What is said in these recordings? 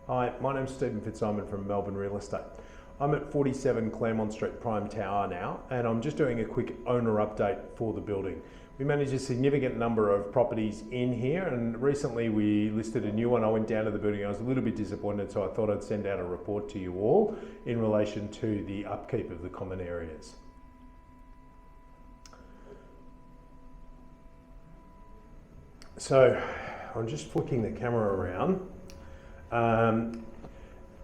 Hi, my name's Stephen Fitzsimon from Melbourne Real Estate. I'm at 47 Claremont Street Prime Tower now, and I'm just doing a quick owner update for the building. We manage a significant number of properties in here, and recently we listed a new one. I went down to the building, I was a little bit disappointed, so I thought I'd send out a report to you all in relation to the upkeep of the common areas. So I'm just flicking the camera around.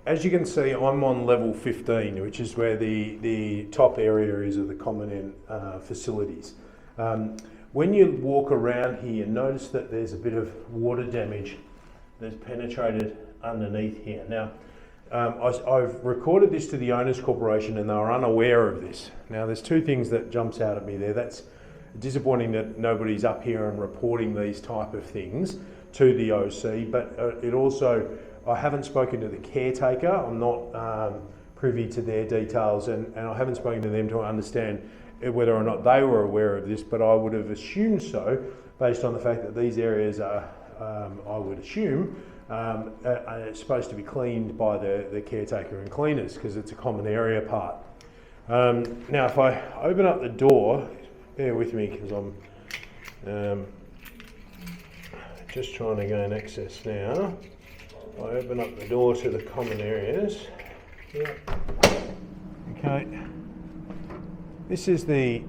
As you can see, I'm on level 15, which is where the top area is of the common end facilities. When you walk around here, notice that there's a bit of water damage that's penetrated underneath here. Now, I've recorded this to the Owners Corporation and they were unaware of this. Now, there's two things that jumps out at me there. That's disappointing that nobody's up here and reporting these type of things to the OC, but it also, I haven't spoken to the caretaker. I'm not privy to their details, and I haven't spoken to them to understand whether or not they were aware of this, but I would have assumed so, based on the fact that these areas are, I would assume, are supposed to be cleaned by the caretaker and cleaners, because it's a common area part. Now, if I open up the door, bear with me, because I'm just trying to gain access now. I open up the door to the common areas. Yeah. Okay. This is the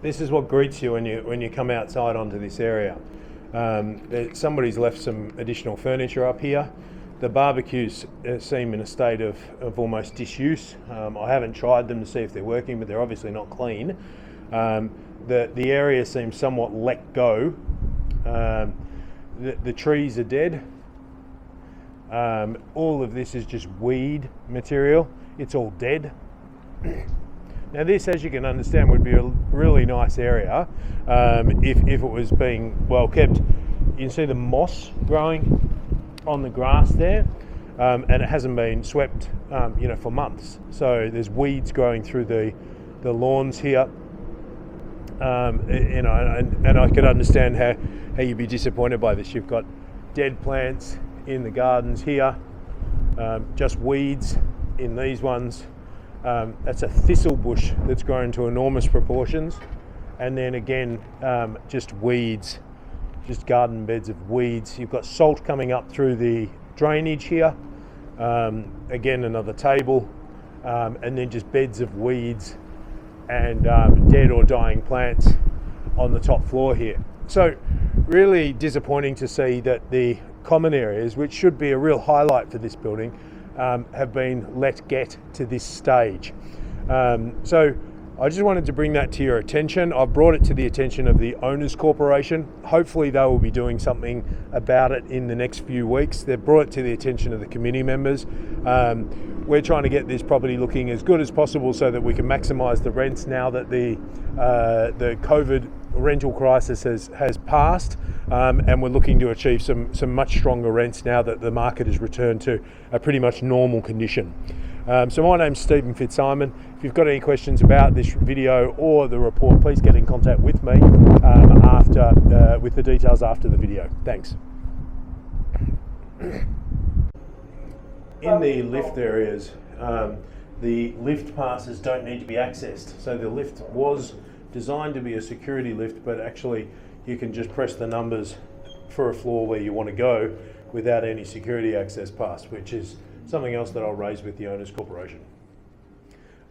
this is what greets you when you come outside onto this area. Somebody's left some additional furniture up here. The barbecues seem in a state of almost disuse. I haven't tried them to see if they're working, but they're obviously not clean. The area seems somewhat let go. The trees are dead. All of this is just weed material. It's all dead. Now this, as you can understand, would be a really nice area if it was being well kept. You can see the moss growing on the grass there, and it hasn't been swept for months. So there's weeds growing through the lawns here. And I could understand how you'd be disappointed by this. You've got dead plants in the gardens here, just weeds in these ones. That's a thistle bush that's grown to enormous proportions, and then again just weeds, just garden beds of weeds. You've got salt coming up through the drainage here, again another table, and then just beds of weeds and dead or dying plants on the top floor here. So really disappointing to see that the common areas, which should be a real highlight for this building, have been let get to this stage. So I just wanted to bring that to your attention. I've brought it to the attention of the Owners Corporation. Hopefully they will be doing something about it in the next few weeks. They've brought it to the attention of the committee members. We're trying to get this property looking as good as possible so that we can maximise the rents now that the COVID rental crisis has passed, and we're looking to achieve some much stronger rents now that the market has returned to a pretty much normal condition. So my name's Stephen Fitzsimon. If you've got any questions about this video or the report, please get in contact with me with the details after the video. Thanks. In the lift areas, the lift passes don't need to be accessed. So the lift was designed to be a security lift, but actually you can just press the numbers for a floor where you want to go without any security access pass, which is something else that I'll raise with the Owners Corporation.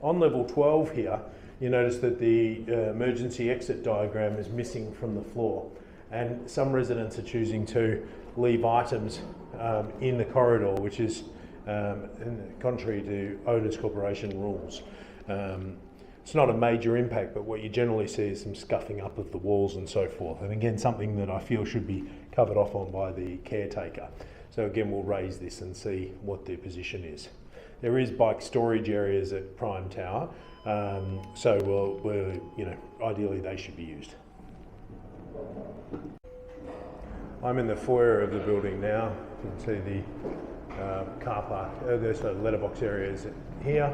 On level 12 here, you notice that the emergency exit diagram is missing from the floor, and some residents are choosing to leave items in the corridor, which is contrary to Owners Corporation rules. It's not a major impact, but what you generally see is some scuffing up of the walls and so forth. And again, something that I feel should be covered off on by the caretaker. So again, we'll raise this and see what their position is. There is bike storage areas at Prime Tower, so ideally they should be used. I'm in the foyer of the building now. You can see the car park. There's the letterbox areas here.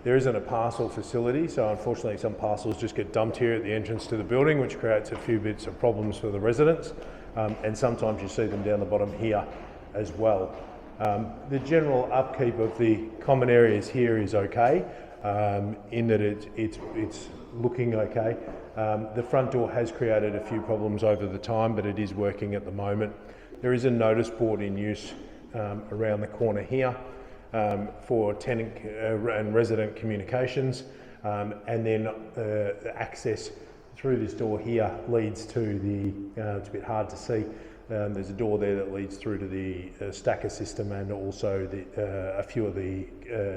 There isn't a parcel facility, so unfortunately some parcels just get dumped here at the entrance to the building, which creates a few bits of problems for the residents. and sometimes you see them down the bottom here as well. The general upkeep of the common areas here is okay, in that it's looking okay. The front door has created a few problems over the time, but it is working at the moment. There is a notice board in use around the corner here for tenant and resident communications, and then the access through this door here leads to the, it's a bit hard to see, there's a door there that leads through to the stacker system and also a few of the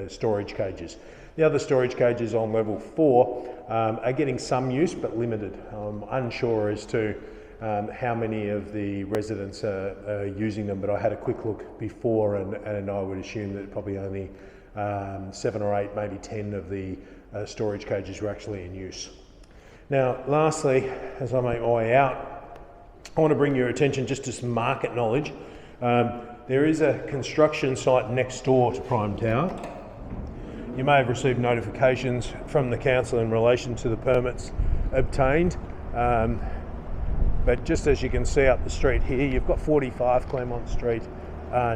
storage cages. The other storage cages on level 4 are getting some use but limited. I'm unsure as to how many of the residents are using them, but I had a quick look before and I would assume that probably only 7 or 8, maybe 10 of the storage cages were actually in use. Now, lastly, as I make my way out, I want to bring your attention just to some market knowledge. There is a construction site next door to Prime Tower. You may have received notifications from the council in relation to the permits obtained. But just as you can see up the street here, you've got 45 Claremont Street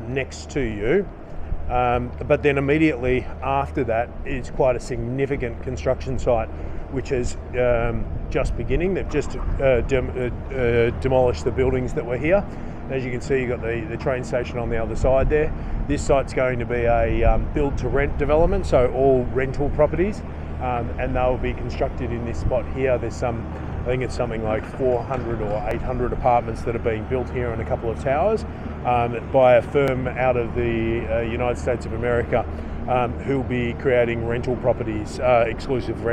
next to you. But then immediately after that is quite a significant construction site, which is just beginning. They've just demolished the buildings that were here. As you can see, you've got the train station on the other side there. This site's going to be a build-to-rent development, so all rental properties, and they'll be constructed in this spot here. There's I think it's something like 400 or 800 apartments that are being built here and a couple of towers by a firm out of the United States of America who'll be creating rental properties exclusively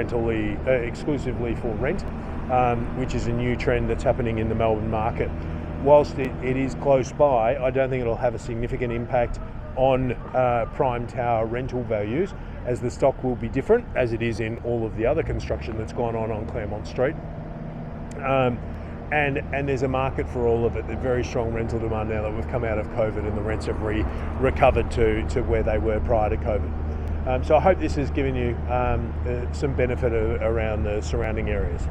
for rent, which is a new trend that's happening in the Melbourne market. Whilst it is close by, I don't think it'll have a significant impact on Prime Tower rental values, as the stock will be different, as it is in all of the other construction that's gone on Claremont Street. And there's a market for all of it. There's very strong rental demand now that we've come out of COVID and the rents have recovered to where they were prior to COVID. So I hope this has given you some benefit around the surrounding areas.